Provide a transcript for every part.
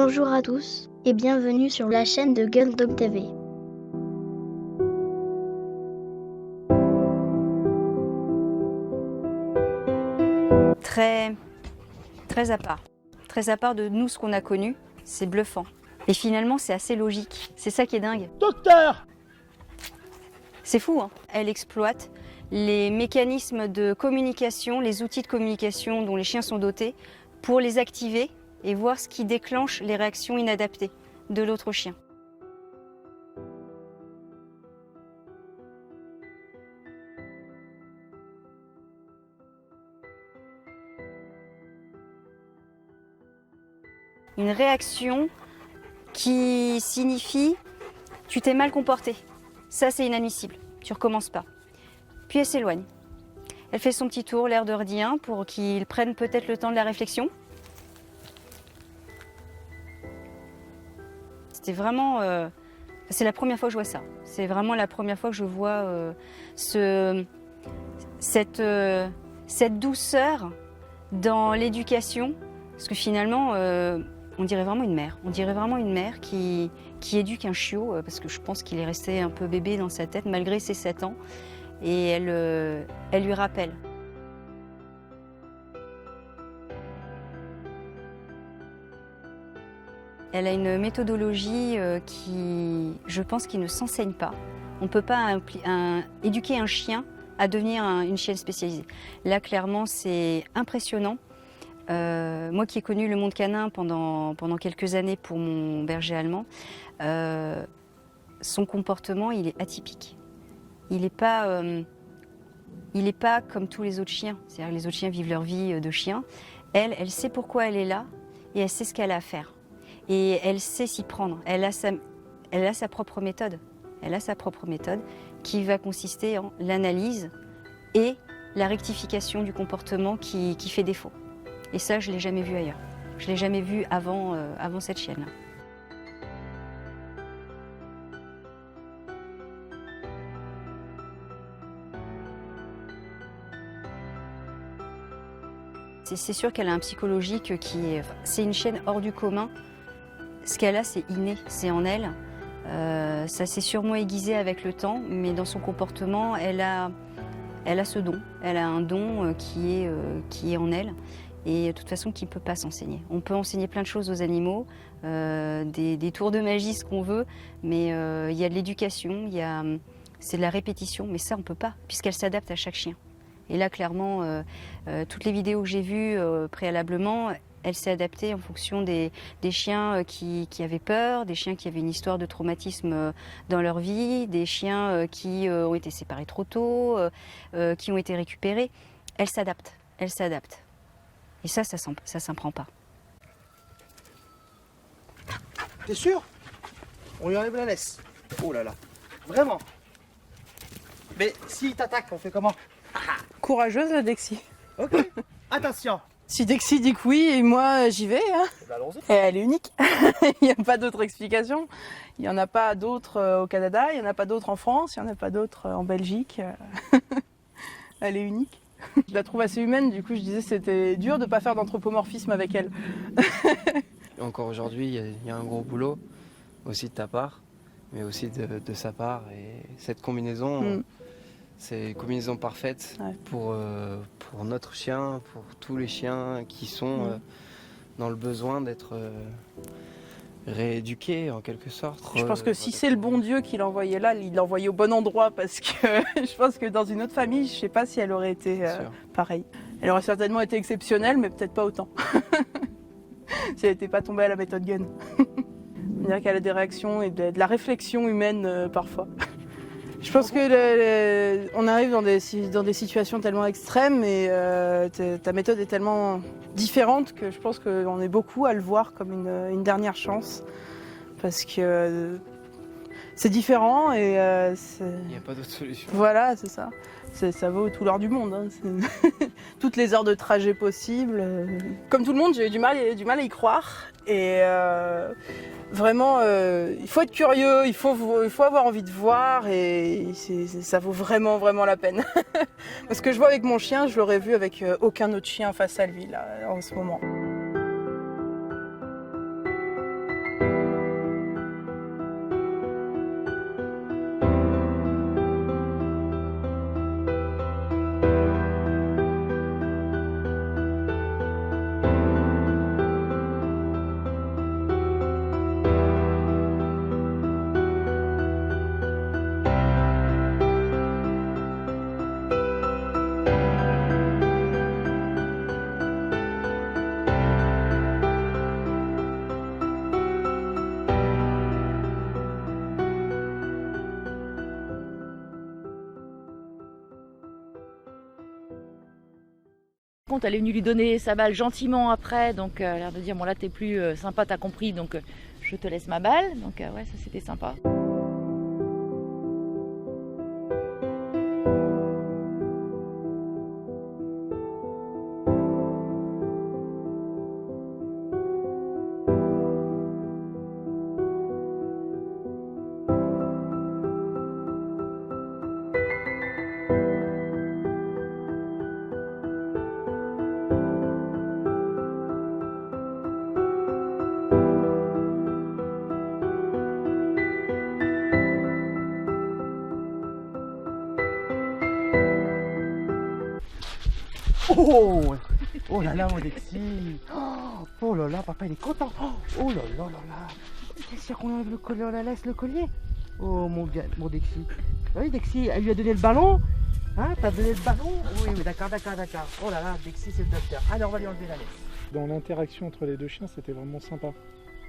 Bonjour à tous et bienvenue sur la chaîne de Gundog TV. Très à part. Très à part de nous, ce qu'on a connu, c'est bluffant. Et finalement, c'est assez logique. C'est ça qui est dingue. Docteur! C'est fou, hein. Elle exploite les mécanismes de communication, les outils de communication dont les chiens sont dotés, pour les activer et voir ce qui déclenche les réactions inadaptées de l'autre chien. Une réaction qui signifie « tu t'es mal comporté ». Ça, c'est inadmissible. Tu recommences pas. Puis elle s'éloigne. Elle fait son petit tour, l'air de rien, pour qu'il prenne peut-être le temps de la réflexion. C'était vraiment... c'est la première fois que je vois ça. C'est vraiment la première fois que je vois cette douceur dans l'éducation. Parce que finalement, on dirait vraiment une mère. On dirait vraiment une mère qui éduque un chiot, parce que je pense qu'il est resté un peu bébé dans sa tête, malgré ses 7 ans. Et elle lui rappelle. Elle a une méthodologie qui, je pense, qui ne s'enseigne pas. On ne peut pas éduquer un chien à devenir une chienne spécialisée. Là, clairement, c'est impressionnant. Moi qui ai connu le monde canin pendant quelques années pour mon berger allemand, son comportement, il est atypique. Il n'est pas comme tous les autres chiens. C'est-à-dire que les autres chiens vivent leur vie de chien. Elle sait pourquoi elle est là et elle sait ce qu'elle a à faire. Et elle sait s'y prendre. Elle a sa propre méthode. Elle a sa propre méthode qui va consister en l'analyse et la rectification du comportement qui fait défaut. Et ça, je ne l'ai jamais vu ailleurs. Je ne l'ai jamais vu avant cette chienne-là. C'est sûr qu'elle a un psychologique qui est... C'est une chienne hors du commun. Ce qu'elle a, c'est inné, c'est en elle. Ça s'est sûrement aiguisé avec le temps, mais dans son comportement, elle a ce don. Elle a un don qui est en elle. Et de toute façon, qui ne peut pas s'enseigner. On peut enseigner plein de choses aux animaux, des tours de magie, ce qu'on veut, mais il y a de l'éducation, c'est de la répétition, mais ça, on ne peut pas, puisqu'elle s'adapte à chaque chien. Et là, clairement, toutes les vidéos que j'ai vues préalablement, elle s'est adaptée en fonction des chiens qui avaient peur, des chiens qui avaient une histoire de traumatisme dans leur vie, des chiens qui ont été séparés trop tôt, qui ont été récupérés. Elle s'adapte, elle s'adapte. Et ça s'apprend pas. T'es sûr? On lui enlève la laisse. Oh là là. Vraiment? Mais s'il t'attaque, on fait comment? Courageuse la Dexy. Ok. Attention. Si Dexy dit que oui, et moi j'y vais. Hein. Bah, allons-y. Et elle est unique. Il n'y a pas d'autre explication. Il n'y en a pas d'autres au Canada, il n'y en a pas d'autres en France, il n'y en a pas d'autres en Belgique. Elle est unique. Je la trouve assez humaine, du coup je disais c'était dur de ne pas faire d'anthropomorphisme avec elle. Encore aujourd'hui, il y a un gros boulot, aussi de ta part, mais aussi de sa part. Et cette combinaison, c'est une combinaison parfaite pour notre chien, pour tous les chiens qui sont dans le besoin d'être rééduqués en quelque sorte. Je pense que si c'est le bon Dieu qui l'a envoyé là, il l'a envoyé au bon endroit parce que je pense que dans une autre famille, je ne sais pas si elle aurait été pareille. Elle aurait certainement été exceptionnelle, mais peut-être pas autant. Si elle n'était pas tombée à la méthode Gun. On dirait qu'elle a des réactions et de la réflexion humaine parfois. Je pense que on arrive dans des situations tellement extrêmes et ta méthode est tellement différente que je pense qu'on est beaucoup à le voir comme une dernière chance. Parce que c'est différent et il n'y a pas d'autre solution. Voilà, c'est ça. Ça vaut tout l'or du monde. Hein. Toutes les heures de trajet possibles. Comme tout le monde, j'ai eu du mal à y croire. Et vraiment, il faut être curieux, il faut avoir envie de voir et ça vaut vraiment, vraiment la peine. Parce que je vois avec mon chien, je l'aurais vu avec aucun autre chien face à lui là, en ce moment. contre, elle est venue lui donner sa balle gentiment après, donc elle a l'air de dire bon là t'es plus sympa, t'as compris, donc je te laisse ma balle. Donc ouais, ça c'était sympa. Oh là là, mon Dexy. Oh là là, papa il est content. Oh là là là là. C'est sûr qu'on enlève le collier, on la laisse le collier. Oh mon gars, mon Dexy. Oui, Dexy, elle lui a donné le ballon. Hein, t'as donné le ballon? Oui, d'accord. Oh là là, Dexy c'est le docteur. Allez, on va lui enlever la laisse. Dans l'interaction entre les deux chiens, c'était vraiment sympa.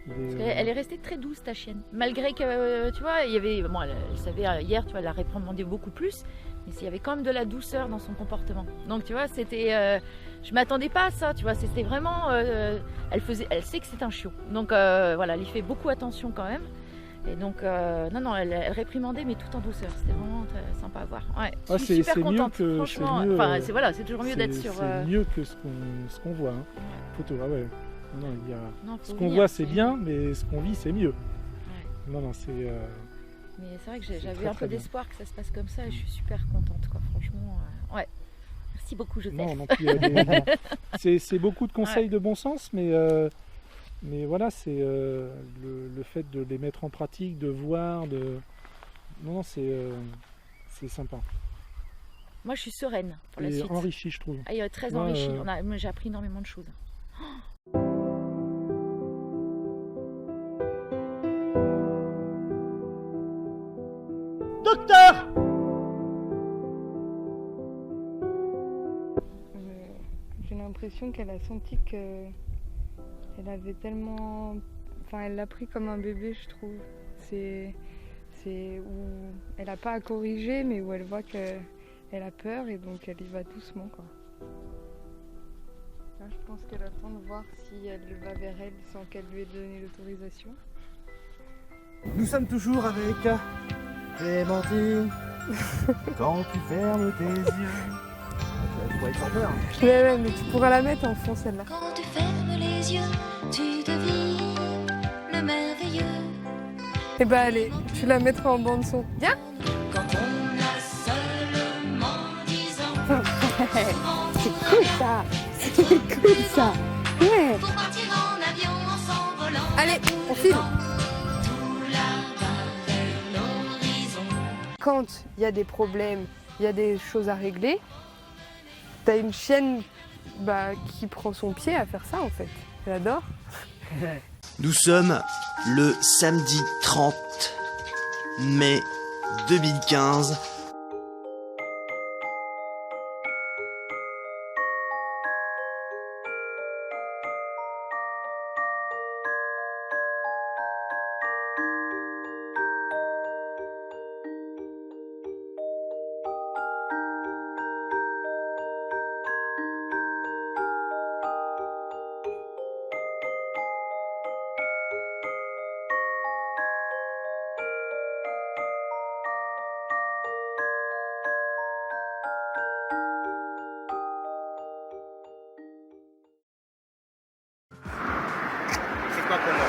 Elle est restée très douce, ta chienne. Malgré que, tu vois, il y avait, bon, elle savait hier, tu vois, elle a réprimandé beaucoup plus, mais il y avait quand même de la douceur dans son comportement. Donc, tu vois, c'était, je m'attendais pas à ça, tu vois, c'était vraiment, elle sait que c'est un chiot. Donc, voilà, elle y fait beaucoup attention quand même. Et donc, non, elle réprimandait, mais tout en douceur. C'était vraiment très sympa à voir. Ouais, je suis super contente, franchement. Enfin, c'est toujours mieux d'être sur. C'est mieux que ce qu'on voit. Hein. Photo, ah ouais. Non, ce qu'on voit c'est bien, mais ce qu'on vit c'est mieux. Ouais. Non, c'est. Mais c'est vrai que j'avais un peu d'espoir que ça se passe comme ça et je suis super contente, quoi. Franchement, ouais. Merci beaucoup, Joseph. Non, c'est beaucoup de conseils de bon sens, mais voilà, c'est le fait de les mettre en pratique, de voir, non, c'est sympa. Moi, je suis sereine pour la suite. Enrichi, je trouve. Ah, très enrichi. J'ai appris énormément de choses. Docteur! J'ai l'impression qu'elle a senti que elle avait tellement, enfin, elle l'a pris comme un bébé, je trouve. C'est où elle n'a pas à corriger, mais où elle voit qu'elle a peur et donc elle y va doucement, quoi. Là, je pense qu'elle attend de voir si elle va vers elle sans qu'elle lui ait donné l'autorisation. Nous sommes toujours avec Clémentine. Quand tu fermes tes yeux. Tu vas être sans peur. Ouais, mais tu pourras la mettre en fond, celle-là. Quand tu fermes les yeux, tu devines le merveilleux. Eh ben allez, tu la mettras en bande son. Viens. Quand on a seulement 10 ans. C'est cool ça. C'est cool ça. Ouais. Pour partir en avion en s'envolant. Allez, on file. Tout là-bas vers l'horizon. Quand il y a des problèmes, il y a des choses à régler, t'as une chienne qui prend son pied à faire ça en fait. Elle adore. Nous sommes le samedi 30 mai 2015.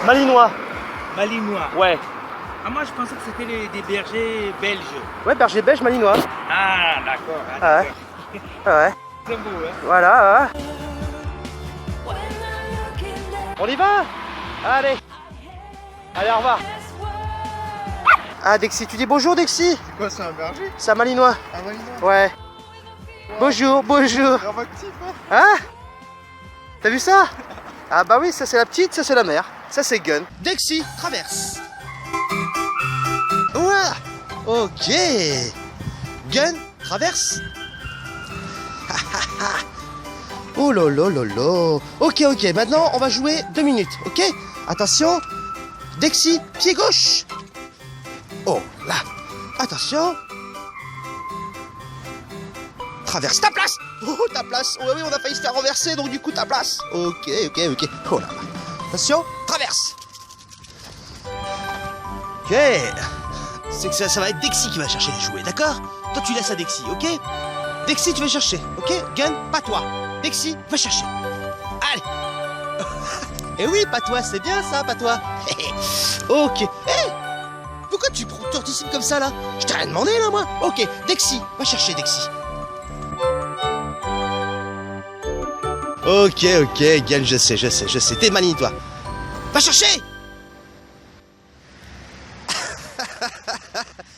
Malinois. Malinois. Ouais. Ah, moi je pensais que c'était des bergers belges. Ouais, berger belge malinois. Ah d'accord. Ah, ouais. Ouais. C'est beau, hein. Voilà. Ouais. On y va? Allez. Allez, au revoir. Ah, Dexy, tu dis bonjour, Dexy? C'est quoi, c'est un berger? C'est un malinois. Un malinois? Ouais. Bonjour. Grave actif, hein? Hein? T'as vu ça? Ah bah oui, ça c'est la petite, ça c'est la mère. Ça c'est Gun. Dexy, traverse. Ouah. Ok. Gun, traverse. Oh là là là là. Ok, maintenant on va jouer 2 minutes, ok? Attention. Dexy, pied gauche. Oh là. Attention. traverse ta place. Oh, ta place. Oh oui, on a failli se faire renverser, donc du coup, ta place. Ok. Oh là là. Attention, traverse. Ok. C'est que ça va être Dexy qui va chercher les jouets, d'accord? Toi, tu laisses à Dexy, ok? Dexy, tu vas chercher, ok? Gun, pas toi. Dexy, va chercher. Allez. Eh oui, pas toi, c'est bien ça, pas toi. Ok. Hey, pourquoi tu t'anticimes comme ça, là? Je t'ai rien demandé, là, moi. Ok, Dexy, va chercher Dexy. Ok, Gun, je sais. T'es maligne, toi. Va chercher.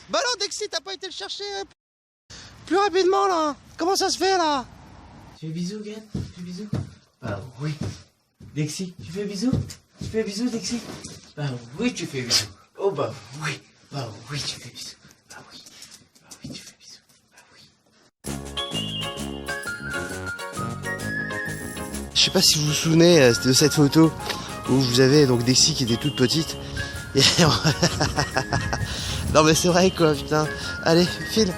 Bah non, Dexy, t'as pas été le chercher plus rapidement, là. Comment ça se fait, là? Tu fais bisous, Gun? Tu fais bisous? Bah oui. Dexy, tu fais bisous? Tu fais bisous, Dexy? Bah oui, tu fais bisous. Oh bah oui. Bah oui, tu fais bisous. Bah oui. Bah oui, tu fais bisous. Bah oui. Je sais pas si vous vous souvenez de cette photo où vous avez donc Dexy qui était toute petite. Et... non mais c'est vrai quoi, putain. Allez, file.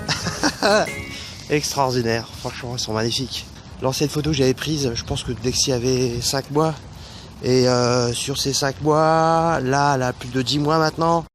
Extraordinaire, franchement, ils sont magnifiques. L'ancienne photo que j'avais prise, je pense que Dexy avait 5 mois. Et sur ces 5 mois, là, elle a plus de 10 mois maintenant.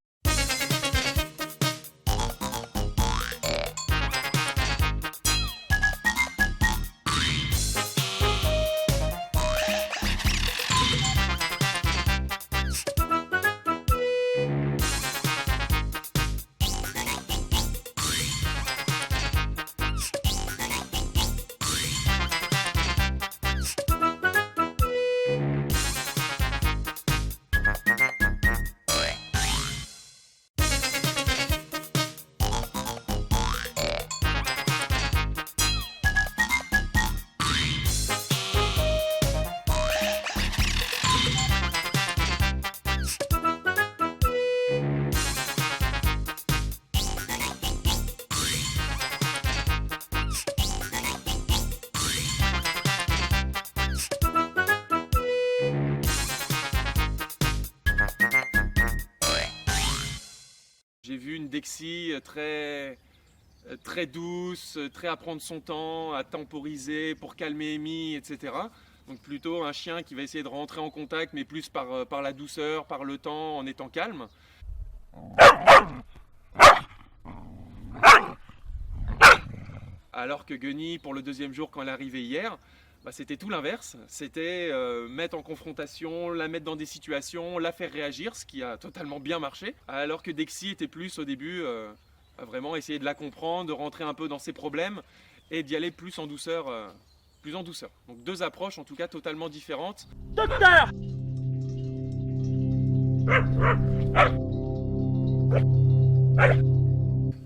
J'ai vu une Dexy très douce, très à prendre son temps, à temporiser pour calmer Amy, etc. Donc plutôt un chien qui va essayer de rentrer en contact, mais plus par la douceur, par le temps, en étant calme. Alors que Gunny, pour le deuxième jour quand elle est arrivée hier, bah, c'était tout l'inverse. C'était mettre en confrontation, la mettre dans des situations, la faire réagir, ce qui a totalement bien marché. Alors que Dexy était plus au début à vraiment essayer de la comprendre, de rentrer un peu dans ses problèmes et d'y aller plus en douceur. Donc deux approches en tout cas totalement différentes. Docteur!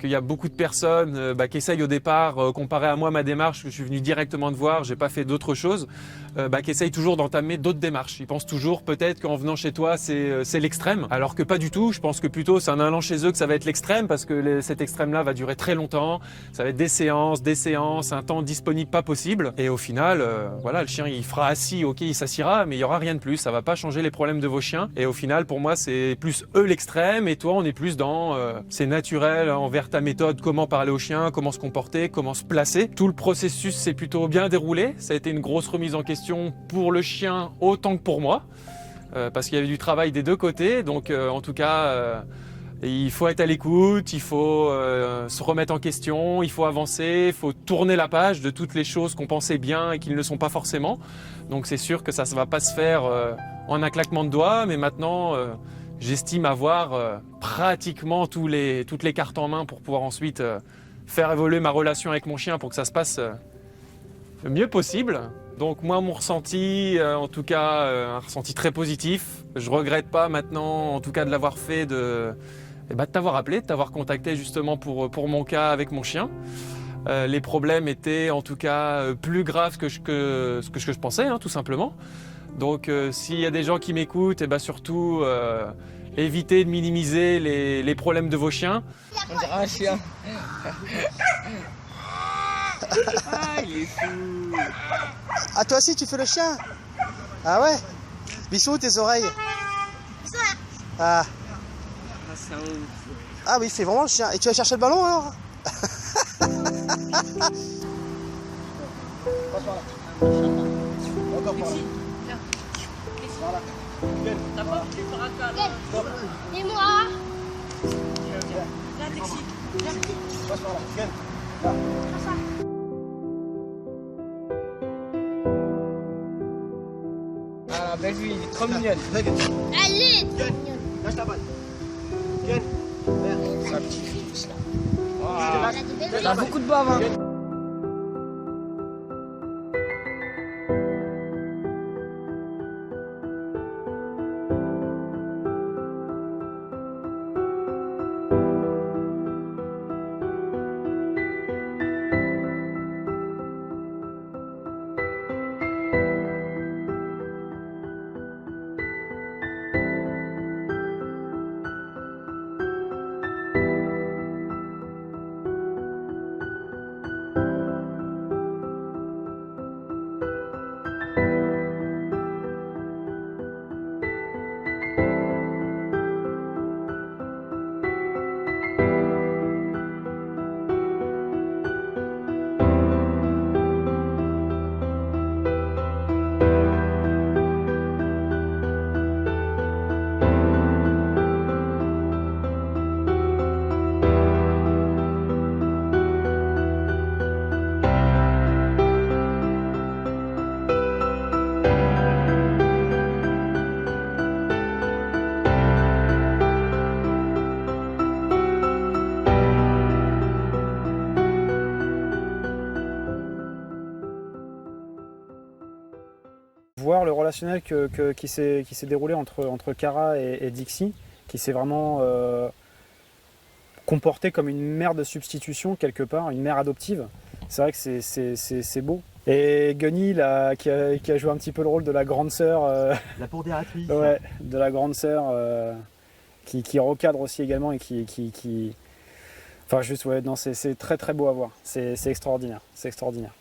Qu'il y a beaucoup de personnes qui essayent au départ, comparé à moi, ma démarche, que je suis venu directement te voir, j'ai pas fait d'autre chose, qui essayent toujours d'entamer d'autres démarches. Ils pensent toujours peut-être qu'en venant chez toi, c'est l'extrême, alors que pas du tout. Je pense que plutôt c'est en allant chez eux que ça va être l'extrême, parce que cet extrême-là va durer très longtemps. Ça va être des séances, un temps disponible pas possible. Et au final, voilà, le chien il fera assis, ok, il s'assira, mais il y aura rien de plus. Ça va pas changer les problèmes de vos chiens. Et au final, pour moi, c'est plus eux l'extrême, et toi, on est plus dans c'est naturel envers ta méthode, comment parler au chien, comment se comporter, comment se placer. Tout le processus s'est plutôt bien déroulé. Ça a été une grosse remise en question pour le chien autant que pour moi, parce qu'il y avait du travail des deux côtés. Donc en tout cas, il faut être à l'écoute, il faut se remettre en question, il faut avancer, il faut tourner la page de toutes les choses qu'on pensait bien et qui ne le sont pas forcément. Donc c'est sûr que ça ne va pas se faire en un claquement de doigts, mais maintenant j'estime avoir pratiquement toutes les cartes en main pour pouvoir ensuite faire évoluer ma relation avec mon chien pour que ça se passe le mieux possible. Donc moi, mon ressenti, en tout cas, un ressenti très positif. Je regrette pas maintenant, en tout cas, de l'avoir fait, de t'avoir appelé, de t'avoir contacté justement pour mon cas avec mon chien. Les problèmes étaient en tout cas plus graves que ce que je pensais, hein, tout simplement. Donc s'il y a des gens qui m'écoutent, surtout évitez de minimiser les problèmes de vos chiens. On dirait un chien. Ah, il est fou. Ah, toi aussi tu fais le chien? Ah ouais? Bissou, tes oreilles? Ah. Ah oui, il fait vraiment le chien. Et tu vas chercher le ballon alors? Passe par là. Encore par là. Voilà. T'as pas voulu faire un câlin? Et moi? Viens, Dixie. Passe par là. Ken. Là. Ah, belle lui, il est trop mignonne. Allez! Ken, lâche la balle. Ken, merde. Sa petite fille, là. T'as beaucoup de bave, hein. Voir le relationnel qui s'est déroulé entre Cara et Dixie, qui s'est vraiment comporté comme une mère de substitution quelque part, une mère adoptive. C'est vrai que c'est beau. Et Gunny qui a joué un petit peu le rôle de la grande sœur. La pondératrice. Ouais, de la grande sœur qui recadre aussi également et qui... Enfin juste, ouais, non, c'est très très beau à voir. C'est extraordinaire, c'est extraordinaire.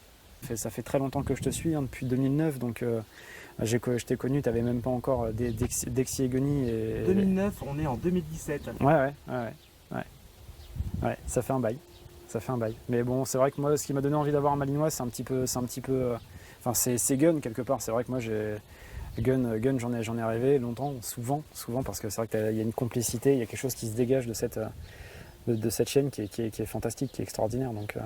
Ça fait très longtemps que je te suis, hein, depuis 2009, donc je t'ai connu, tu n'avais même pas encore Dixie et Gunny. 2009, on est en 2017. Ouais, ça fait un bail. Ça fait un bail. Mais bon, c'est vrai que moi, ce qui m'a donné envie d'avoir un Malinois, c'est un petit peu, enfin, c'est Gun quelque part. C'est vrai que moi, Gun, j'en ai rêvé longtemps, souvent, parce que c'est vrai qu'il y a une complicité, il y a quelque chose qui se dégage de cette chaîne qui est fantastique, qui est extraordinaire. Donc,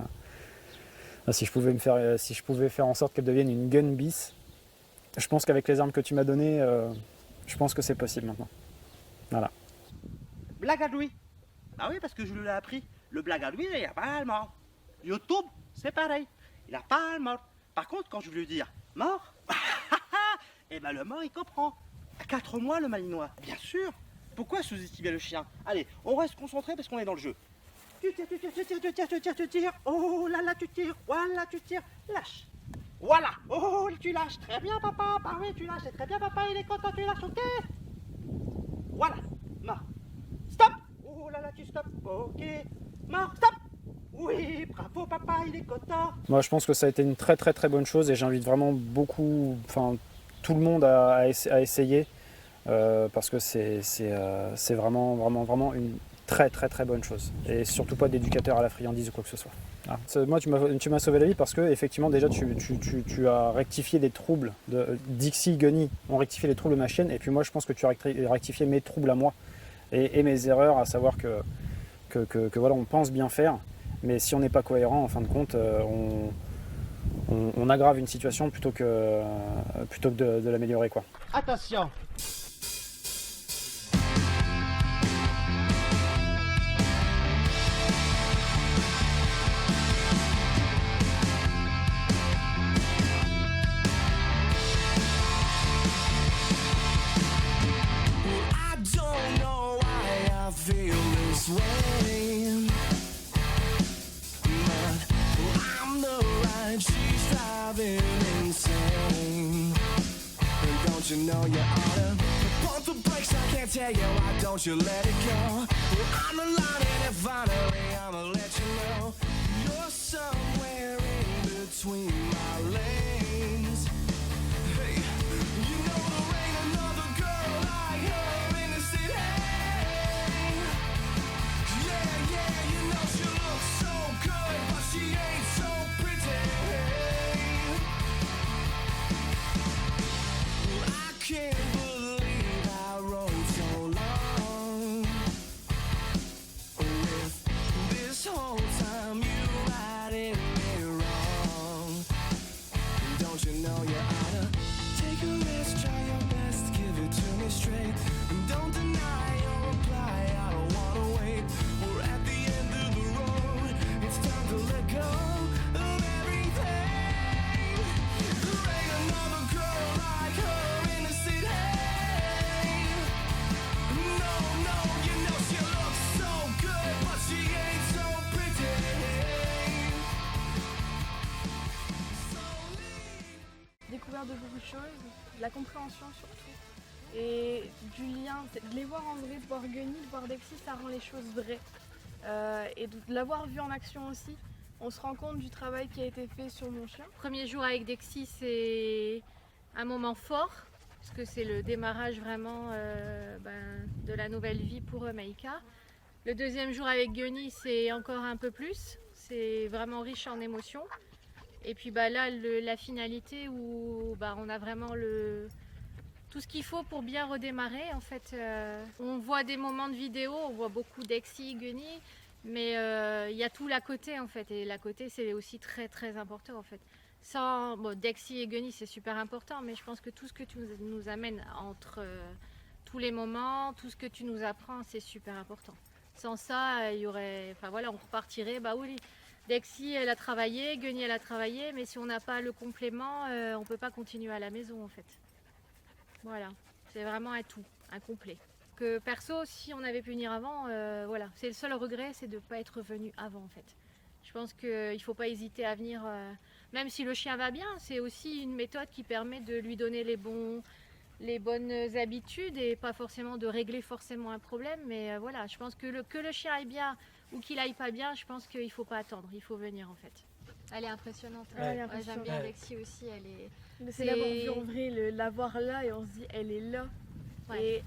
si je pouvais faire en sorte qu'elle devienne une Gun bis, je pense qu'avec les armes que tu m'as données, je pense que c'est possible maintenant. Voilà. Blague à lui. Ah oui, parce que je lui ai appris. Le blague à lui, il n'a pas le mort. YouTube, c'est pareil. Il n'a pas le mort. Par contre, quand je veux lui dire mort, eh ben le mort, il comprend. À 4 mois, le Malinois. Bien sûr. Pourquoi sous-estimer le chien? Allez, on reste concentré parce qu'on est dans le jeu. Tu tires. Oh là là, tu tires. Voilà, tu tires. Lâche. Voilà. Oh, tu lâches. Très bien, papa. Bah oui, tu lâches. C'est très bien, papa. Il est content, tu lâches. Ok. Voilà. Mort. Stop. Oh là là, tu stops. Ok. Mort. Stop. Oui, bravo, papa. Il est content. Moi, je pense que ça a été une très très très bonne chose et j'invite vraiment beaucoup, enfin tout le monde à essayer parce que c'est vraiment une très très très bonne chose et surtout pas d'éducateur à la friandise ou quoi que ce soit. Ah. Moi tu m'as sauvé la vie parce que effectivement déjà tu as rectifié des troubles de Dixie, Gunny ont rectifié les troubles de ma chienne et puis moi je pense que tu as rectifié mes troubles à moi et mes erreurs, à savoir que voilà, on pense bien faire mais si on n'est pas cohérent en fin de compte on aggrave une situation plutôt que de l'améliorer quoi. Attention. You know you oughta pump the brakes, I can't tell you why don't you let it go. I'm the line and if finally I'ma let you know you're somewhere in between my legs. Hey, you know there ain't another girl like her in the city. Yeah, you know she looks so good, but she ain't so pretty. don't deny or reply. I don't wanna wait. We're at the end of the road. It's time to let go of everything. There ain't another girl like her in the city. No, no, you know she looks so good, but she ain't so pretty. Découvert de beaucoup de choses, de la compréhension surtout, et du lien, de les voir en vrai, de voir Gunny, de voir Dexy, ça rend les choses vraies. Et de l'avoir vu en action aussi, on se rend compte du travail qui a été fait sur mon chien. Premier jour avec Dexy, c'est un moment fort, parce que c'est le démarrage vraiment de la nouvelle vie pour Maïka. Le deuxième jour avec Gunny, c'est encore un peu plus, c'est vraiment riche en émotions. Et puis là, la finalité où on a vraiment tout ce qu'il faut pour bien redémarrer. En fait, on voit des moments de vidéo, on voit beaucoup Dexy, Gunny, mais il y a tout l'à côté en fait. Et l'à côté, c'est aussi très très important en fait. Sans Dexy et Gunny, c'est super important, mais je pense que tout ce que tu nous amènes entre tous les moments, tout ce que tu nous apprends, c'est super important. Sans ça, il y aurait, on repartirait. Oui. Dexy, elle a travaillé, Gunny, elle a travaillé, mais si on n'a pas le complément, on ne peut pas continuer à la maison en fait. Voilà, c'est vraiment un tout, un complet. Que perso, si on avait pu venir avant, c'est le seul regret, c'est de ne pas être venu avant en fait. Je pense qu'il ne faut pas hésiter à venir, même si le chien va bien, c'est aussi une méthode qui permet de lui donner les bonnes habitudes et pas forcément de régler forcément un problème, mais je pense que le chien aille bien ou qu'il aille pas bien, je pense qu'il faut pas attendre, il faut venir en fait. Elle est impressionnante. Ouais, j'aime bien Alexis aussi, elle est. C'est l'avoir vu en vrai, la voir là et on se dit elle est là. Ouais. Et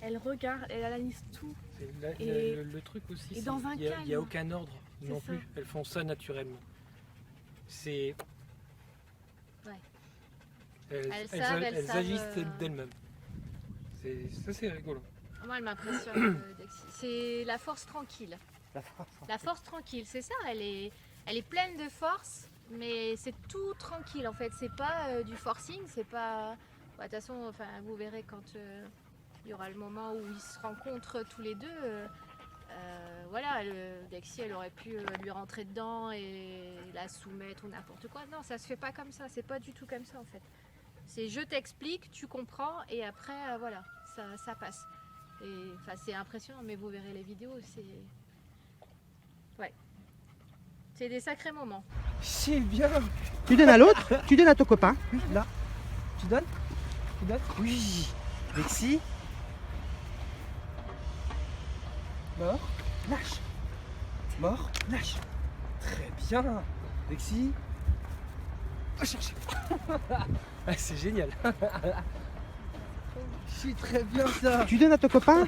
elle regarde, elle analyse tout. Le truc aussi, et dans un il n'y a aucun ordre non ça. plus. Elles font ça naturellement. C'est. Ouais. Elles agissent d'elles-mêmes. Ça c'est rigolo. Moi elle m'impressionne Dexy. C'est la force tranquille. La force tranquille, c'est ça, elle est pleine de force, mais c'est tout tranquille en fait, c'est pas du forcing, c'est pas... De toute façon, vous verrez quand il y aura le moment où ils se rencontrent tous les deux, Dexy elle aurait pu lui rentrer dedans et la soumettre ou n'importe quoi. Non, ça se fait pas comme ça, c'est pas du tout comme ça en fait. C'est je t'explique, tu comprends et après ça passe. Et c'est impressionnant, mais vous verrez les vidéos, c'est des sacrés moments. C'est bien. Tu donnes à l'autre, tu donnes à ton copain. Oui, là. Tu donnes. Oui. Dexy. Mort. Lâche. Mort. Lâche. Très bien. Dexy. C'est génial. C'est très bien ça. Tu donnes à ton copain.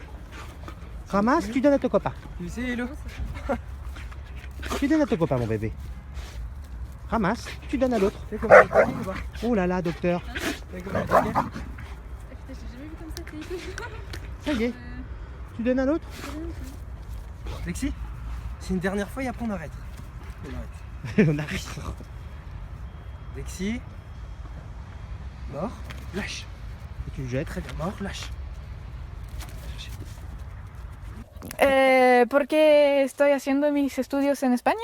Ramasse, tu donnes à ton copain. Tu sais, hello. Tu donnes à ton copain, mon bébé. Ramasse, tu donnes à l'autre. Oh là là, docteur. Ça y est. Tu donnes à l'autre. Lexi, c'est une dernière fois et après on arrête. On arrête. Lexi. Mort. Lâche. Et tu le jettes. Très bien. Mort. Lâche. ¿Por qué estoy haciendo mis estudios en España?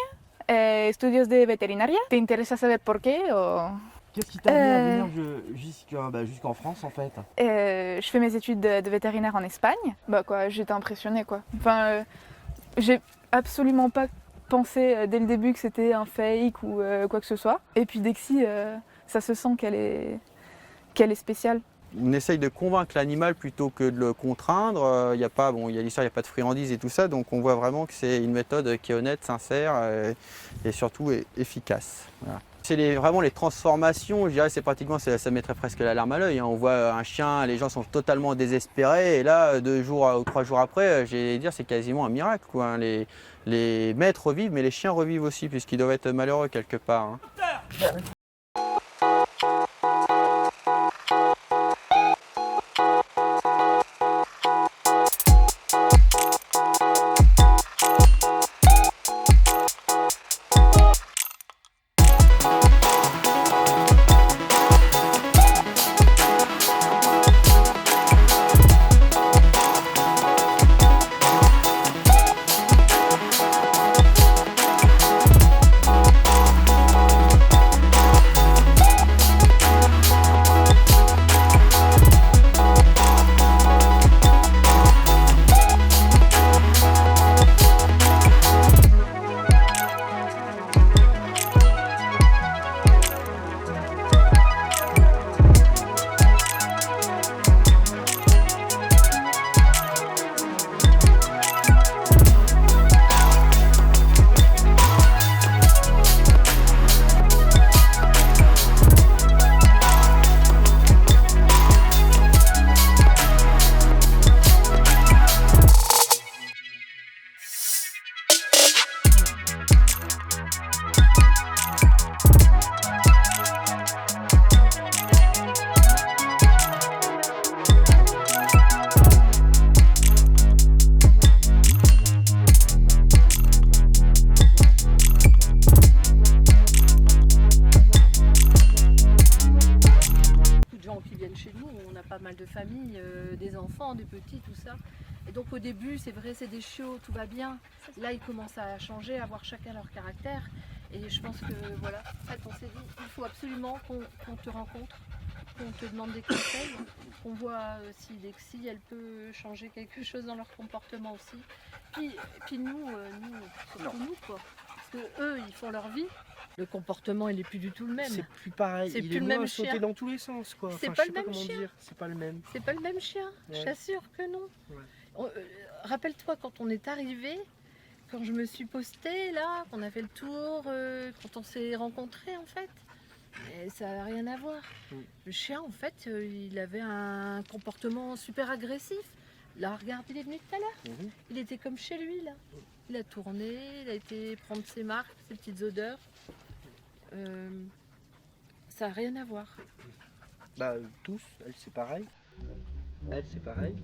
Estudios de veterinaria. ¿Te interesa saber por qué o... Qu'est-ce qui t'a amené à venir jusqu'en France en fait? Je fais mes études de vétérinaire en Espagne. J'étais impressionnée quoi. J'ai absolument pas pensé dès le début que c'était un fake ou quoi que ce soit. Et puis Dexy, ça se sent qu'elle est spéciale. On essaye de convaincre l'animal plutôt que de le contraindre. Il y a l'histoire, il n'y a pas de friandises et tout ça, donc on voit vraiment que c'est une méthode qui est honnête, sincère et surtout efficace. Voilà. C'est vraiment les transformations, je dirais, ça mettrait presque la larme à l'œil. On voit un chien, les gens sont totalement désespérés et là, 2 jours ou 3 jours après, j'ai dire, c'est quasiment un miracle, quoi. Les maîtres revivent, mais les chiens revivent aussi, puisqu'ils doivent être malheureux quelque part. mal de familles, des enfants, des petits, tout ça. Et donc au début, c'est vrai, c'est des chiots, tout va bien. Là, ils commencent à changer, à avoir chacun leur caractère. Et je pense que voilà, en fait, on s'est dit, il faut absolument qu'on te rencontre, qu'on te demande des conseils, qu'on voit si Lexi, elle peut changer quelque chose dans leur comportement aussi. Puis nous, surtout nous, quoi. Parce que eux, ils font leur vie. Le comportement, il est plus du tout le même. C'est plus pareil. C'est Il plus est le moins même à sauter chien. dans tous les sens, quoi. C'est Enfin, pas je sais le même comment chien. dire. C'est pas le même. C'est pas le même chien, Ouais. je t'assure que non. Ouais. Rappelle-toi quand on est arrivé, quand je me suis postée là, qu'on a fait le tour, quand on s'est rencontrés en fait, et ça n'a rien à voir. Le chien en fait, il avait un comportement super agressif. Là, regarde, il est venu tout à l'heure. Il était comme chez lui là. Il a tourné, il a été prendre ses marques, ses petites odeurs. Ça n'a rien à voir. Bah, tous, elle c'est pareil. Elle c'est pareil.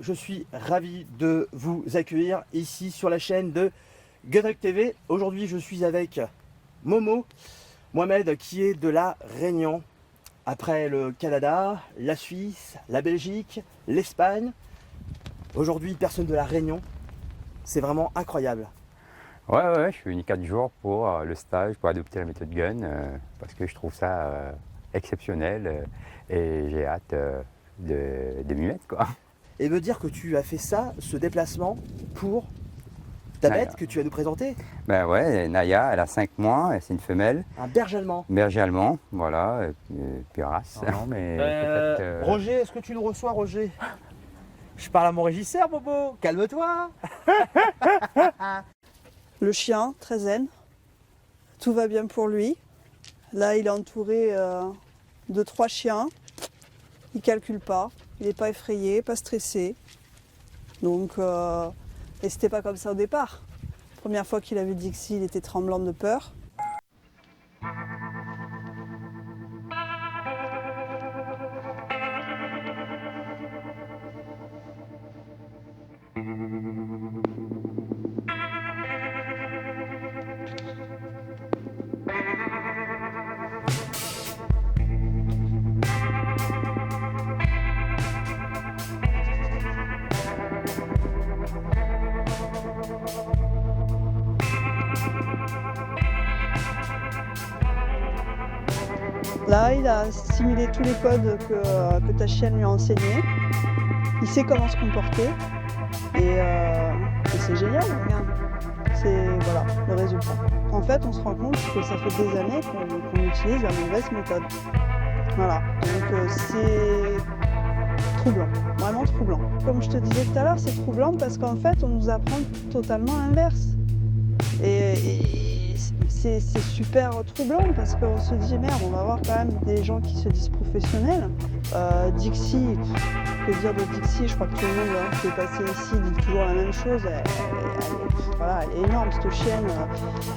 Je suis ravi de vous accueillir ici sur la chaîne de Gunruck TV. Aujourd'hui, je suis avec Momo, Mohamed qui est de la Réunion. Après le Canada, la Suisse, la Belgique, l'Espagne. Aujourd'hui, personne de la Réunion. C'est vraiment incroyable. Ouais, je suis venu 4 jours pour le stage, pour adopter la méthode Gun, parce que je trouve ça exceptionnel et j'ai hâte de m'y mettre, quoi. Et me dire que tu as fait ça, ce déplacement, pour ta Naya. bête que tu vas nous présenter. Ben ouais, Naya, elle a 5 mois, c'est une femelle. Un berger allemand. Berger allemand, voilà, puis race. Non, mais peut-être, Roger, est-ce que tu nous reçois, Roger? Je parle à mon régisseur, Bobo. Calme-toi. Le chien, très zen. Tout va bien pour lui. Là, il est entouré de 3 chiens. Il calcule pas. Il n'est pas effrayé, pas stressé. Donc, et c'était pas comme ça au départ. Première fois qu'il a vu Dixie, il était tremblant de peur. Là, il a assimilé tous les codes que ta chienne lui a enseignés. Il sait comment se comporter. Et c'est génial, regarde. C'est voilà, le résultat. En fait, on se rend compte que ça fait des années qu'on utilise la mauvaise méthode. Voilà, donc c'est troublant, vraiment troublant. Comme je te disais tout à l'heure, c'est troublant parce qu'en fait, on nous apprend totalement l'inverse. Et c'est super troublant parce qu'on se dit merde, on va avoir quand même des gens qui se disent professionnels. Dixie, que dire de Dixie, je crois que tout le monde qui est passé ici dit toujours la même chose. Elle est énorme cette chienne,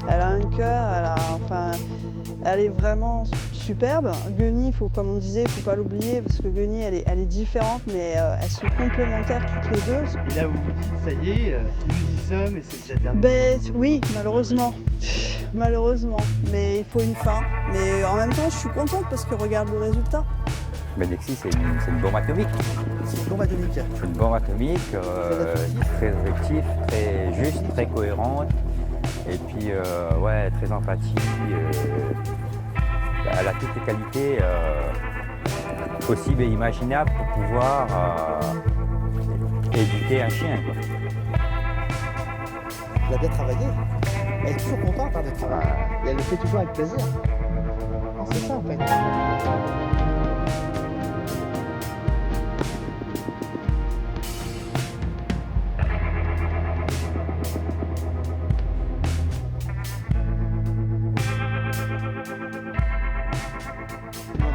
elle a un cœur, elle est vraiment superbe. Guenille, comme on disait, il ne faut pas l'oublier parce que Guenille elle est différente mais elles sont complémentaires toutes les deux. Et là vous vous dites ça y est, nous y sommes et c'est déjà terminé. Ben oui, malheureusement. Malheureusement. Mais il faut une fin. Mais en même temps je suis contente parce que regarde le résultat. Mais Dexie, c'est une bombe atomique. C'est une bombe atomique. C'est une bombe atomique, très objective, très juste, très cohérente. Et puis, ouais, très empathique. Elle a toutes les qualités possibles et imaginables pour pouvoir éduquer un chien, quoi. Elle a bien travaillé. Elle est toujours contente de travailler. Et elle le fait toujours avec plaisir. C'est ça en fait.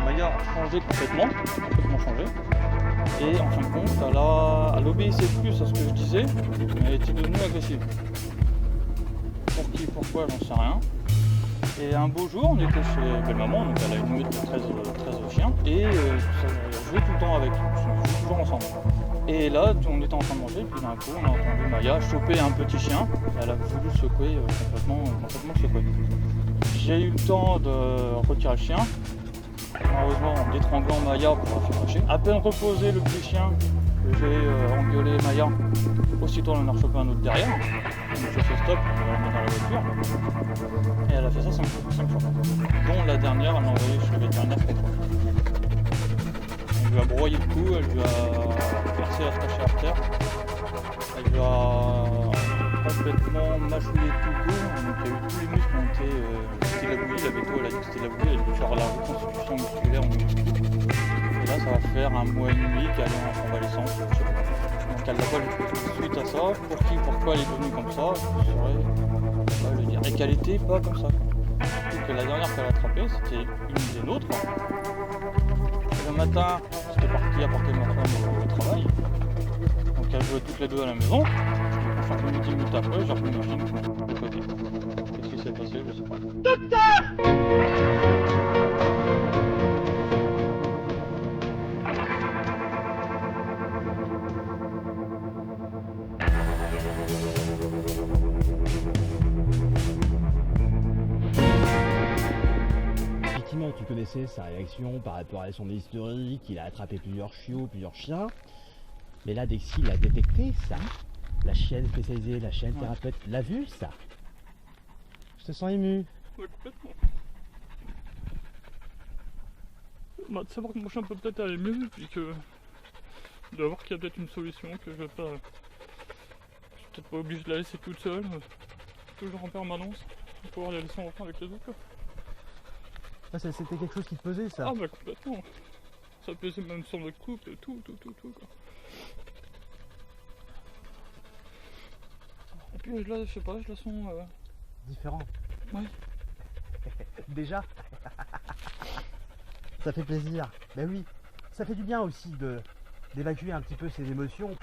Maya a changé complètement changé. Et en fin de compte, elle obéissait plus à ce que je disais, mais elle était devenue agressive. Pour qui, pourquoi, j'en sais rien. Et un beau jour, on était chez belle-maman, donc elle a une meute de 13 chiens, et on jouait tout le temps avec, on jouait toujours ensemble. Et là, on était en train de manger, puis d'un coup, on a entendu Maya choper un petit chien, et elle a voulu le secouer, complètement le secouer. J'ai eu le temps de retirer le chien, malheureusement en détranglant Maya pour la faire lâcher. À peine reposé le petit chien, j'ai engueulé Maya, aussitôt on en a chopé un autre derrière. Donc j'ai fait stop, on va la mettre dans la voiture. Et elle a fait ça 5 fois. Dont la dernière, elle l'a envoyée chez le vétérinaire 4 fois. Elle lui a broyé le cou, elle lui a percé la trachée artère. Elle lui a complètement mâchouillé tout le dos. Donc il y a eu tous les muscles qui ont été... c'était la bouillie, la véto, elle a dit que c'était la bouillie, elle a dû faire la reconstitution musculaire au muscle. Et là, ça va faire un mois et demi qu'elle est en convalescence. Donc elle l'a pas lu. Suite à ça, pour qui, pourquoi elle est devenue comme ça, je saurais pas le dire. Et qu'elle était pas comme ça. Surtout que la dernière qu'elle a attrapée, c'était une des nôtres. Et le matin, c'était parti apporter ma femme au travail. Donc elles jouaient toutes les deux à la maison. Et 10 minutes après, j'ai repris ma chienne de côté. Qu'est-ce qui s'est passé, je sais pas. Docteur! Effectivement, tu connaissais sa réaction par rapport à son historique, il a attrapé plusieurs chiots, plusieurs chiens. Mais là, Dexie l'a détecté, ça. La chienne spécialisée, la chienne thérapeute, l'a vu, ça. Je te sens ému. Ouais, complètement. Bah, de savoir que mon chien peut peut-être aller mieux, puis que... de voir qu'il y a peut-être une solution, que je vais pas... Je suis peut-être pas obligé de la laisser toute seule, toujours en permanence, pour pouvoir la laisser en enfant avec les autres. Ah, c'était quelque chose qui te pesait, ça? Ah bah complètement. Ça pesait même sur notre couple, tout quoi. Et puis là, je sais pas, je la sens... Différent. Ouais. Déjà. Ça fait plaisir. Ben oui, ça fait du bien aussi d'évacuer un petit peu ses émotions.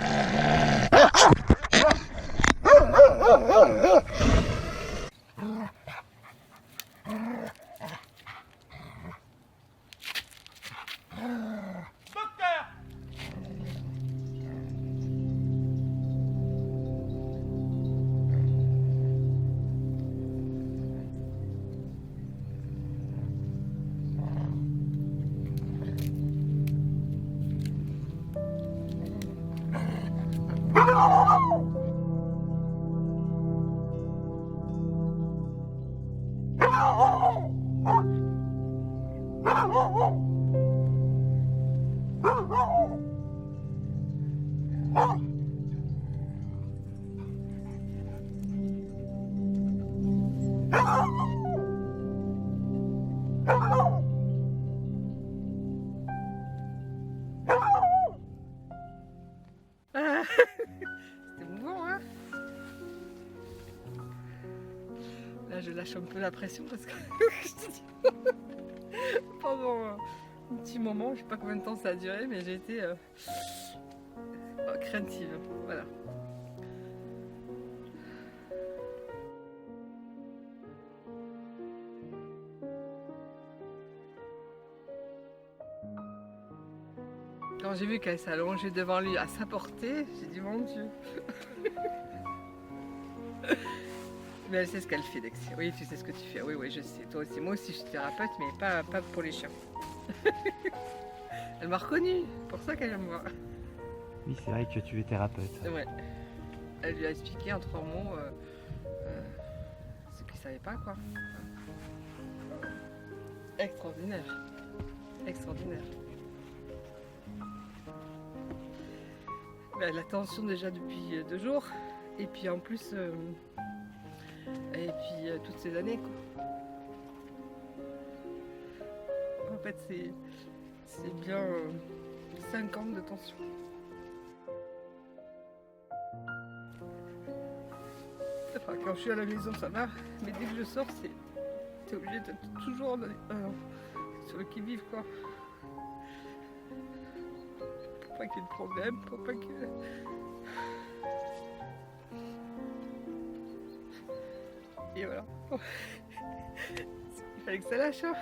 C'est émouvant, hein? Là, je lâche un peu la pression parce que je te dis, pendant un petit moment, je sais pas combien de temps ça a duré, mais j'ai été craintive. Voilà. Quand j'ai vu qu'elle s'est allongée devant lui à sa portée, j'ai dit mon Dieu. Mais elle sait ce qu'elle fait, Lexi. Oui, tu sais ce que tu fais. Oui, oui, je sais. Toi aussi. Moi aussi, je suis thérapeute, mais pas pour les chiens. Elle m'a reconnue. C'est pour ça qu'elle vient me voir. Oui, c'est vrai que tu es thérapeute. Ouais. Elle lui a expliqué en 3 mots ce qu'il savait pas, quoi. Extraordinaire. Extraordinaire. Ben, la tension déjà depuis 2 jours. Et puis en plus... toutes ces années, quoi. En fait, c'est bien 5 ans de tension. Enfin, quand je suis à la maison, ça va, mais dès que je sors, t'es obligé d'être toujours sur le qui-vive, quoi. Pour pas qu'il y ait de problème, pour pas que... Et voilà. Il fallait que ça lâche, hein.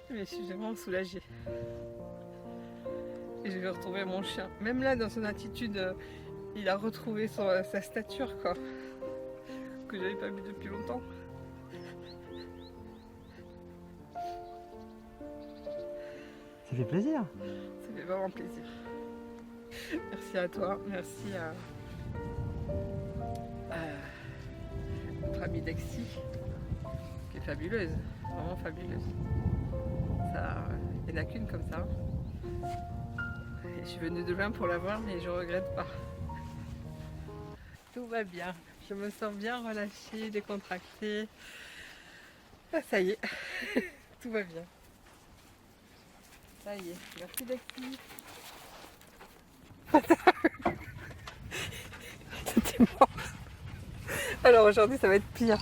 Mais je suis vraiment soulagée. Et je vais retrouver mon chien. Même là, dans son attitude, il a retrouvé sa stature, quoi. Que j'avais pas vu depuis longtemps. Ça fait plaisir. Ça fait vraiment plaisir. Merci à toi, merci à notre amie Dexy, qui est fabuleuse, vraiment fabuleuse. Il n'y en a qu'une comme ça. Et je suis venue de loin pour la voir, mais je regrette pas. Tout va bien, je me sens bien relâchée, décontractée. Ah, ça y est, tout va bien. Ça y est, merci Dexy. C'était mort. Alors aujourd'hui ça va être pire.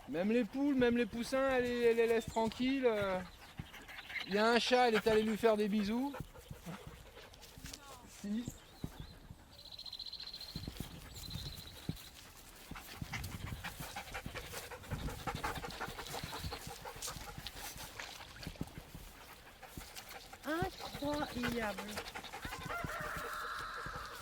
Même les poules, même les poussins, elle les laisse tranquilles. Il y a un chat, elle est allée lui faire des bisous. Si. Incroyable.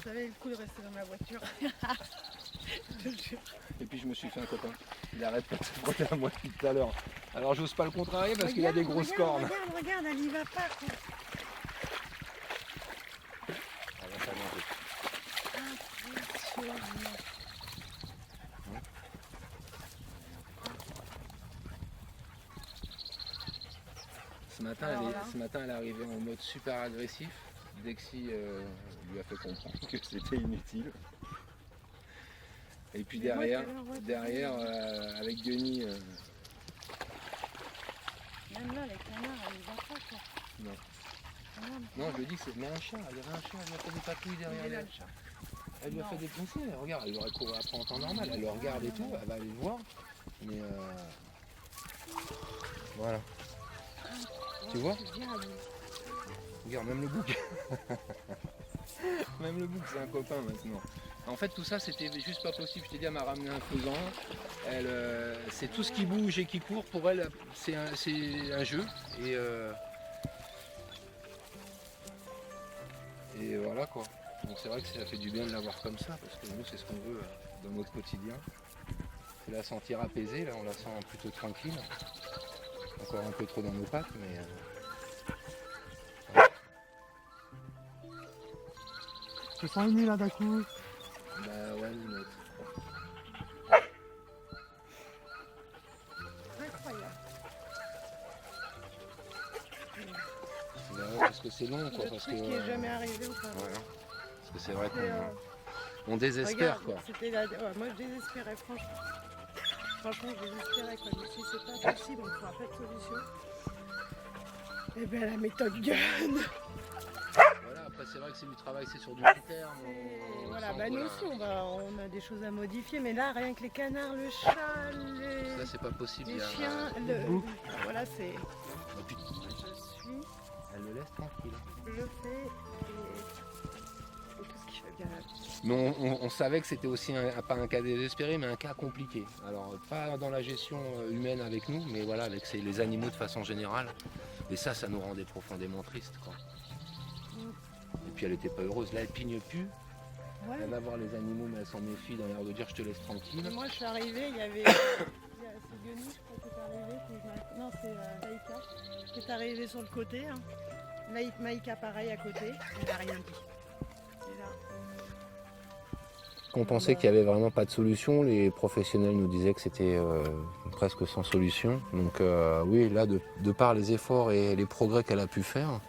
Ça valait le coup de rester dans ma voiture. Je te jure. Et puis je me suis fait un copain. Il arrête pas de se frotter à moi depuis tout à l'heure. Alors j'ose pas le contrarier parce qu'il a des grosses cornes. Regarde, elle y va pas, quoi. Elle va pas manger. matin, Alors là. ce matin, elle est arrivée en mode super agressif. Dexy lui a fait comprendre que c'était inutile. Et puis derrière, avec Guenny, Même là, les canards, elle les voit pas, quoi. non. Non, je lui ai dit que c'est. Mais un chat, il y avait un chat, elle lui a fait des papouilles derrière elle. Elle lui a fait des poussées, regarde, elle aurait couru après en temps normal, elle le regarde et tout, elle va aller le voir. Mais voilà. Tu vois? Regarde, même le bouc. Même le bouc, c'est un copain maintenant. En fait, tout ça, c'était juste pas possible. Je t'ai dit, elle m'a ramené un faisan. C'est tout ce qui bouge et qui court. Pour elle, c'est un jeu. Et voilà quoi. Donc c'est vrai que ça fait du bien de la voir comme ça, parce que nous, c'est ce qu'on veut dans notre quotidien. C'est la sentir apaisée, là, on la sent plutôt tranquille. Encore un peu trop dans nos pattes, mais... Je sens ému là d'un coup. Bah ouais, Ninette. Incroyable. Bah ouais, parce que c'est long quoi. Le Parce truc que, qui est jamais arrivé ou pas. Voilà. Parce que c'est vrai C'est, qu'on désespère regarde, quoi. C'était moi je désespérais franchement. Franchement je désespérais quoi. Je me suis dit c'est pas possible, on ne trouvera pas de solution. Et bien la méthode gun. Voilà, après c'est vrai que c'est du travail, c'est sur du long terme. Voilà, sent, bah nous voilà. aussi on a des choses à modifier, mais là rien que les canards, le chat, Ça c'est pas possible. les il y a- chiens, voilà c'est. Et puis, Je suis, elle le laisse tranquille. je fais et tout ce qui fait bien. Mais on savait que c'était aussi pas un cas désespéré, mais un cas compliqué. Alors, pas dans la gestion humaine avec nous, mais voilà, avec les animaux de façon générale. Et ça nous rendait profondément tristes. Quoi. Et puis elle était pas heureuse. Là, elle pigne plus. Ouais. Elle va voir les animaux, mais elle s'en méfie dans l'air de dire je te laisse tranquille. Moi je suis arrivée, il y avait. C'est Guenny, je crois, qui est arrivé. Non, c'est Maïka qui est arrivée sur le côté. Hein. Maïka pareil à côté, elle n'a rien dit. Et là, On pensait qu'il n'y avait vraiment pas de solution. Les professionnels nous disaient que c'était presque sans solution. Donc oui, là, de par les efforts et les progrès qu'elle a pu faire,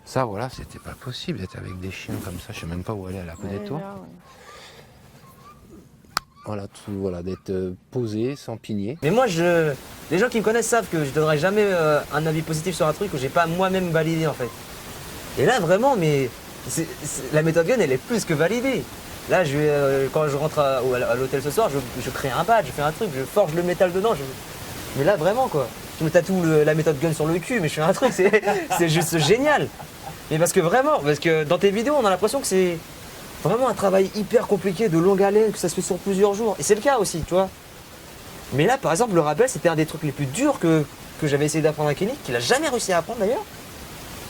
ça, voilà, c'était pas possible d'être avec des chiens comme ça. Je sais même pas où elle est à côté de toi. là, ouais. Voilà, voilà, d'être posé, sans pigner. Mais moi, les gens qui me connaissent savent que je donnerai jamais un avis positif sur un truc que j'ai pas moi-même validé en fait. Et là, vraiment, mais la méthode gun, elle est plus que validée. Là, quand je rentre à l'hôtel ce soir, je crée un badge, je fais un truc, je forge le métal dedans. Mais là, vraiment, quoi. Je me tatoue la méthode gun sur le cul, mais je fais un truc, c'est juste génial. Mais parce que dans tes vidéos, on a l'impression que c'est vraiment un travail hyper compliqué, de longue haleine, que ça se fait sur plusieurs jours. Et c'est le cas aussi, tu vois. Mais là, par exemple, le rappel, c'était un des trucs les plus durs que j'avais essayé d'apprendre à Kenny, qu'il a jamais réussi à apprendre d'ailleurs.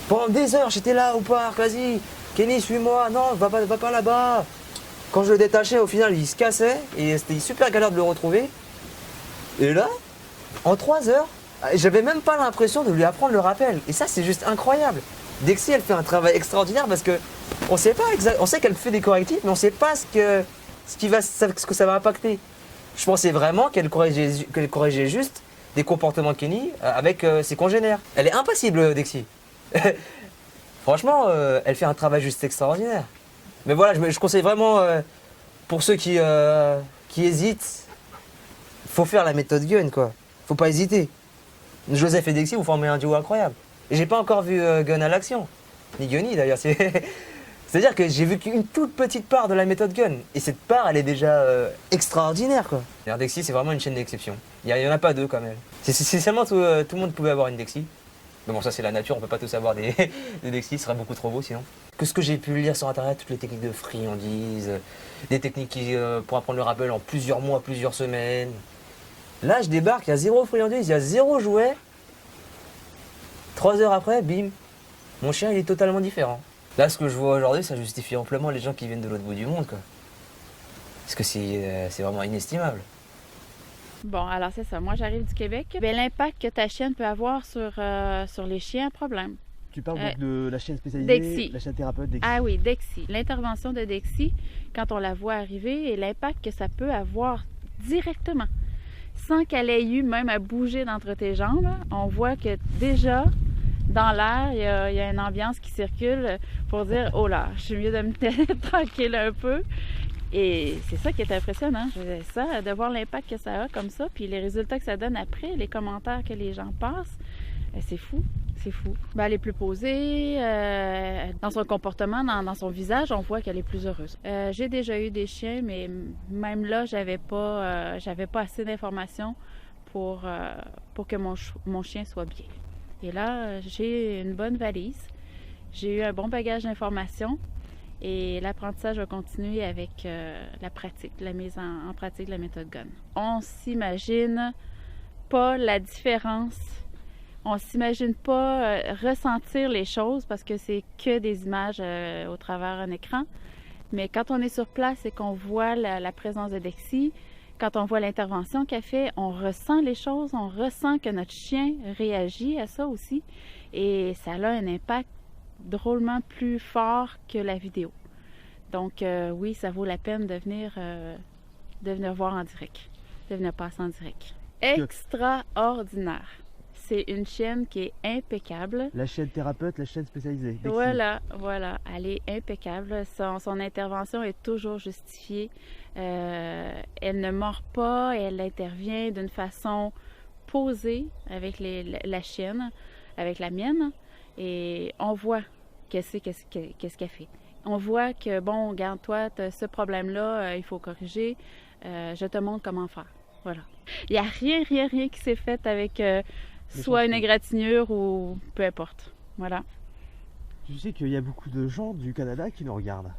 Pendant des heures, j'étais là au parc, vas-y, Kenny, suis-moi, non, va pas là-bas. Quand je le détachais, au final, il se cassait et c'était super galère de le retrouver. Et là, en 3 heures, j'avais même pas l'impression de lui apprendre le rappel. Et ça, c'est juste incroyable. Dexy, elle fait un travail extraordinaire parce que on sait pas on sait qu'elle fait des correctifs, mais on sait pas ce que ça va impacter. Je pensais vraiment qu'elle corrigeait juste des comportements de Kenny avec ses congénères. Elle est impassible, Dexy. Franchement, elle fait un travail juste extraordinaire. Mais voilà, je conseille vraiment, pour ceux qui hésitent, faut faire la méthode gun, quoi. Faut pas hésiter. Joseph et Dexy, vous formez un duo incroyable. Et j'ai pas encore vu Gun à l'action. Ni Gunny d'ailleurs. C'est-à-dire que j'ai vu qu'une toute petite part de la méthode gun. Et cette part, elle est déjà extraordinaire, quoi. D'ailleurs, Dexy, c'est vraiment une chaîne d'exception. Il y en a pas deux, quand même. Si seulement tout le monde pouvait avoir une Dexy. Mais bon, ça c'est la nature, on peut pas tous avoir des Dexy, ce serait beaucoup trop beau sinon. Que ce que j'ai pu lire sur internet, toutes les techniques de friandise, des techniques pour apprendre le rappel en plusieurs mois, plusieurs semaines. Là, je débarque, il y a 0 friandise, il y a 0 jouet. 3 heures après, bim, mon chien il est totalement différent. Là, ce que je vois aujourd'hui, ça justifie amplement les gens qui viennent de l'autre bout du monde, quoi. Parce que c'est vraiment inestimable. Bon, alors c'est ça. Moi, j'arrive du Québec. Ben, l'impact que ta chienne peut avoir sur les chiens, problème. Tu parles donc de la chienne spécialisée, Dexy. la chienne thérapeute Dexy. Ah oui, Dexy. L'intervention de Dexy, quand on la voit arriver, et l'impact que ça peut avoir directement, sans qu'elle ait eu même à bouger d'entre tes jambes, on voit que déjà, dans l'air, il y a une ambiance qui circule pour dire « Oh là, je suis mieux de me tenir tranquille un peu ». Et c'est ça qui est impressionnant, ça, de voir l'impact que ça a comme ça, puis les résultats que ça donne après, les commentaires que les gens passent, c'est fou, c'est fou. Ben, elle est plus posée, dans son comportement, dans son visage, on voit qu'elle est plus heureuse. J'ai déjà eu des chiens, mais même là, j'avais pas assez d'informations pour que mon chien soit bien. Et là, j'ai une bonne valise, j'ai eu un bon bagage d'informations, et l'apprentissage va continuer avec la pratique, la mise en pratique de la méthode Gun. On s'imagine pas la différence, on s'imagine pas ressentir les choses parce que c'est que des images au travers un écran. Mais quand on est sur place et qu'on voit la présence de Dexy, quand on voit l'intervention qu'elle fait, on ressent les choses, on ressent que notre chien réagit à ça aussi. Et ça a un impact drôlement plus fort que la vidéo. Donc oui, ça vaut la peine de venir voir en direct, de venir passer en direct. Extraordinaire. C'est une chienne qui est impeccable. La chienne thérapeute, la chienne spécialisée. Dexy. Voilà, elle est impeccable. Son intervention est toujours justifiée. Elle ne mord pas, elle intervient d'une façon posée avec la chienne, avec la mienne. Et on voit qu'est-ce qu'elle fait. On voit que, bon, regarde, toi, tu as ce problème-là, il faut corriger. Je te montre comment faire. Voilà. Il n'y a rien qui s'est fait avec soit une égratignure ou peu importe. Voilà. Tu sais qu'il y a beaucoup de gens du Canada qui nous regardent.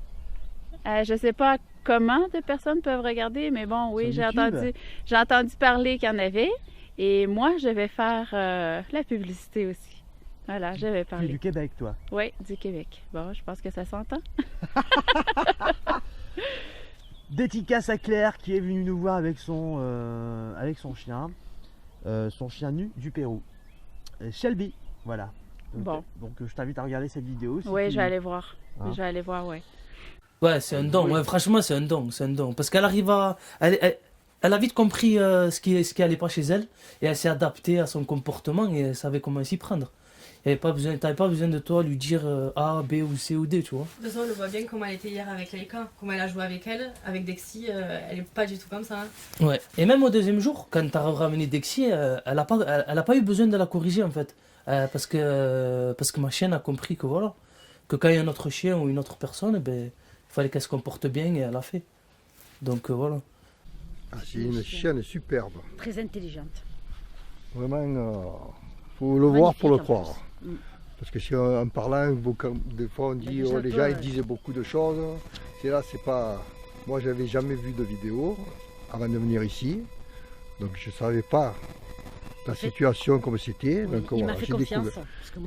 Je ne sais pas comment de personnes peuvent regarder, mais bon, oui, j'ai entendu parler qu'il y en avait. Et moi, je vais faire la publicité aussi. Voilà, je vais parler. Tu es du Québec, toi? Oui, du Québec. Bon, je pense que ça s'entend. Dédicace à Claire qui est venue nous voir avec son chien nu du Pérou. Shelby, voilà. Donc je t'invite à regarder cette vidéo. Oui, je vais aller voir. Hein? Je vais aller voir, oui. Ouais, c'est un don. Ouais, franchement, c'est un don. Parce qu'elle arrive à... Elle a vite compris ce qui allait pas chez elle. Et elle s'est adaptée à son comportement et elle savait comment s'y prendre. T'avais pas besoin de toi lui dire A, B ou C ou D, tu vois. De toute façon, on le voit bien comment elle était hier avec Laika, comment elle a joué avec elle. Avec Dexy, elle est pas du tout comme ça. Hein. Ouais. Et même au deuxième jour, quand t'as ramené Dexy, elle a pas eu besoin de la corriger en fait. Parce que ma chienne a compris que voilà, que quand il y a un autre chien ou une autre personne, il fallait qu'elle se comporte bien et elle l'a fait. Donc voilà. Ah, c'est une chienne superbe. Très intelligente. Vraiment, faut le voir pour le croire. Parce que si en parlant, des fois on dit, les gens ils disent beaucoup de choses. C'est pas. Moi j'avais jamais vu de vidéo avant de venir ici. Donc je ne savais pas la situation comme c'était. Oui, il m'a fait confiance.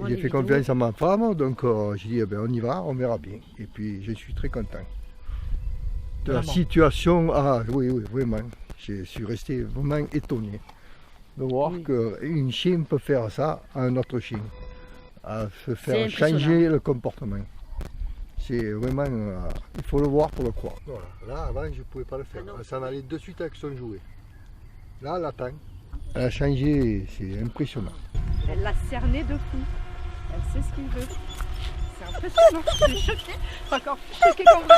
J'ai fait confiance à ma femme, donc j'ai dit on y va, on verra bien. Et puis je suis très content. De la situation, oui, vraiment. Je suis resté vraiment étonné de voir qu'une chienne peut faire ça à un autre chien, à se faire changer le comportement. C'est vraiment, il faut le voir pour le croire. Voilà. Là, avant, je ne pouvais pas le faire. Elle s'en allait de suite avec son jouet. Là, elle attend. Elle a changé, c'est impressionnant. Elle l'a cerné de fou. Elle sait ce qu'il veut. C'est impressionnant. Je suis choquée. Encore plus choquée qu'en vrai.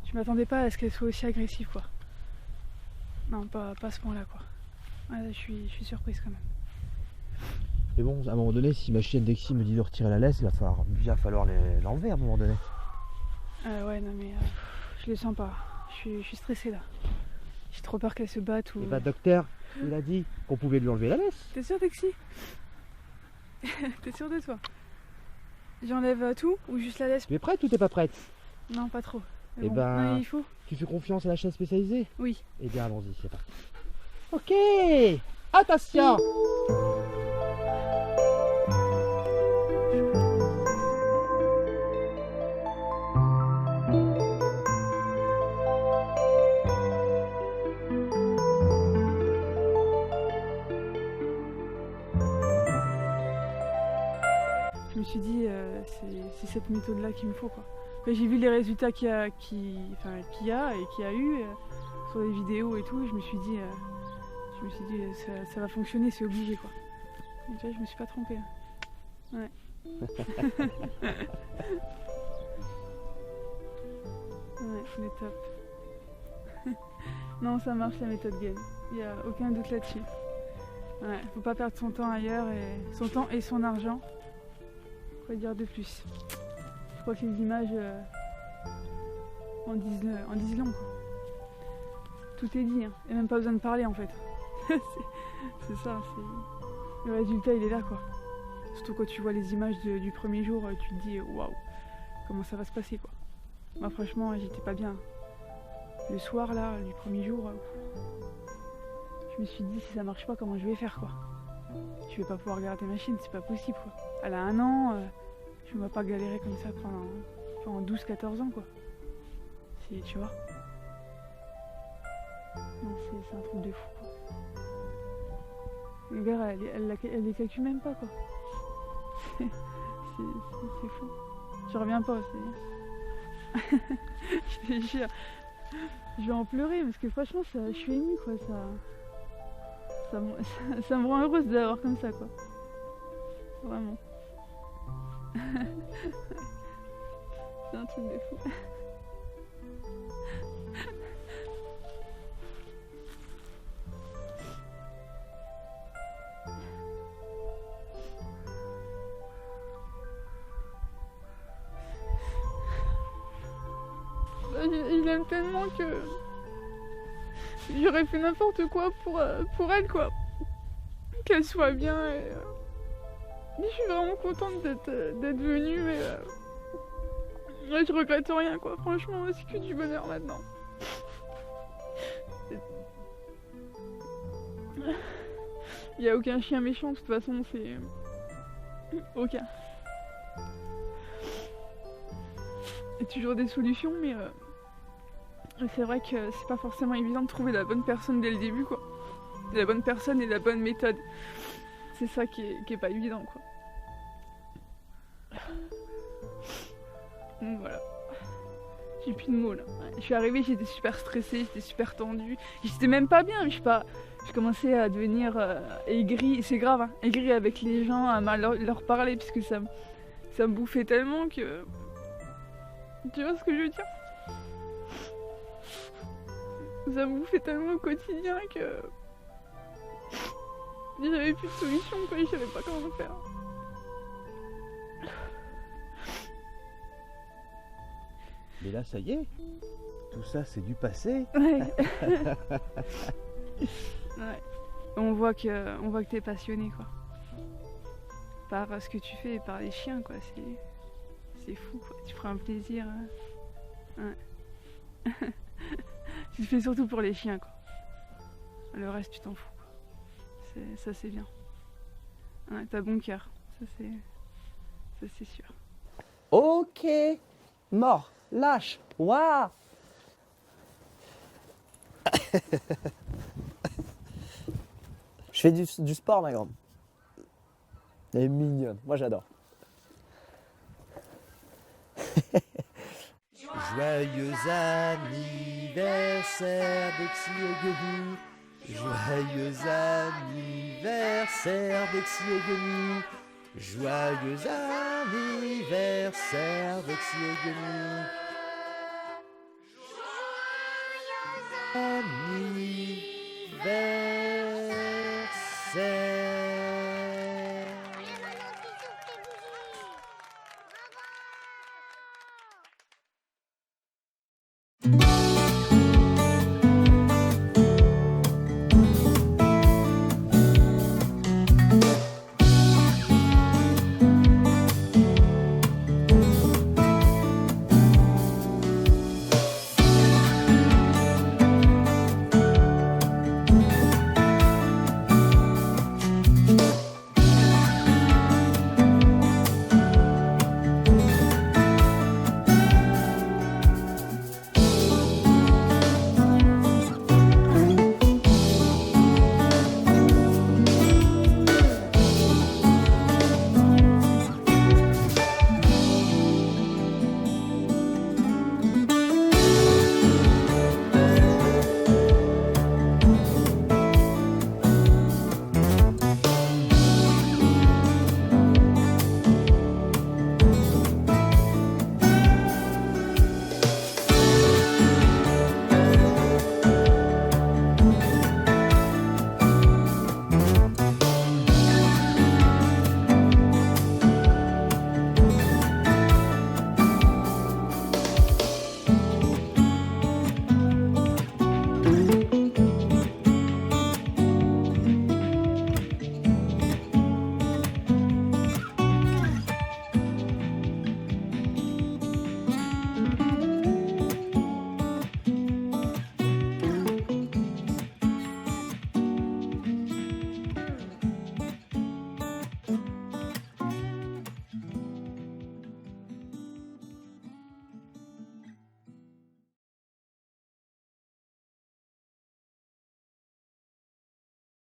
Je m'attendais pas à ce qu'elle soit aussi agressive, quoi. Non, pas à ce point-là, quoi. Ouais, je suis surprise quand même. Mais bon, à un moment donné, si ma chienne Dexy me dit de retirer la laisse, il va falloir l'enlever à un moment donné. Ouais, non mais je les sens pas. Je suis stressée là. J'ai trop peur qu'elle se batte ou... Bah docteur, il a dit qu'on pouvait lui enlever la laisse. T'es sûr Dexy? T'es sûr de toi? J'enlève tout ou juste la laisse? Tu es prête ou t'es pas prête? Non, pas trop. Et bon, ben, il faut. Tu fais confiance à la chaîne spécialisée? Oui. Eh bien allons-y, c'est parti. Ok, attention. Je me suis dit, c'est cette méthode-là qu'il me faut, quoi. Après, j'ai vu les résultats qu'il y a eu sur les vidéos et tout, et je me suis dit ça va fonctionner, c'est obligé, quoi. Et tu vois, je me suis pas trompée. Là. Ouais. Ouais, mais top. Non, ça marche la méthode Gun. Il n'y a aucun doute là-dessus. Ouais, faut pas perdre son temps ailleurs, et son temps et son argent. Quoi dire de plus? Je crois que les images en disent long, quoi. Tout est dit, hein. Il n'y a même pas besoin de parler en fait. c'est ça, le résultat il est là, quoi. Surtout quand tu vois les images du premier jour, tu te dis waouh, comment ça va se passer, quoi. Moi franchement j'étais pas bien. Le soir là, du premier jour, je me suis dit si ça marche pas, comment je vais faire, quoi. Je vais pas pouvoir garder ma chienne, c'est pas possible, quoi. Elle a 1 an, je ne vais pas galérer comme ça pendant 12-14 ans, quoi. Tu vois. Non, c'est un truc de fou, quoi. Le gars, elle les calcule même pas, quoi. C'est fou. Je reviens pas, je te jure. Je vais en pleurer parce que franchement, je suis émue, quoi. Ça me rend heureuse de l'avoir comme ça, quoi. Vraiment. C'est un truc de fou. Il aime tellement que j'aurais fait n'importe quoi pour elle, quoi. Qu'elle soit bien. Et, je suis vraiment contente d'être venue, mais je regrette rien, quoi. Franchement, c'est que du bonheur maintenant. Il n'y a aucun chien méchant, de toute façon, c'est... Aucun. Il y a toujours des solutions, mais c'est vrai que c'est pas forcément évident de trouver la bonne personne dès le début, quoi. La bonne personne et la bonne méthode. C'est ça qui est pas évident, quoi. Donc voilà. J'ai plus de mots là. Je suis arrivée, j'étais super stressée, j'étais super tendue. J'étais même pas bien, mais je sais pas. Je commençais à devenir aigrie, c'est grave, hein, aigrie avec les gens, à mal leur parler, puisque ça me bouffait tellement que... Tu vois ce que je veux dire? Ça me bouffait tellement au quotidien que... J'avais plus de solution, quoi, je savais pas comment faire. Mais là, ça y est, tout ça c'est du passé. Ouais. Ouais. On voit que t'es passionné, quoi. Par ce que tu fais et par les chiens, quoi. C'est fou, quoi. Tu prends un plaisir. Ouais. Tu le fais surtout pour les chiens, quoi. Le reste, tu t'en fous, quoi. Ça, c'est bien. Ouais, t'as bon cœur. Ça, c'est sûr. Ok, mort, lâche, waouh. Je fais du sport, ma grande. Elle est mignonne, moi j'adore. Joyeux anniversaire Bexy et Guenille. Joyeux anniversaire Bexy et Guenille. Joyeux anniversaire Bexy et Guenille. Anniversaire.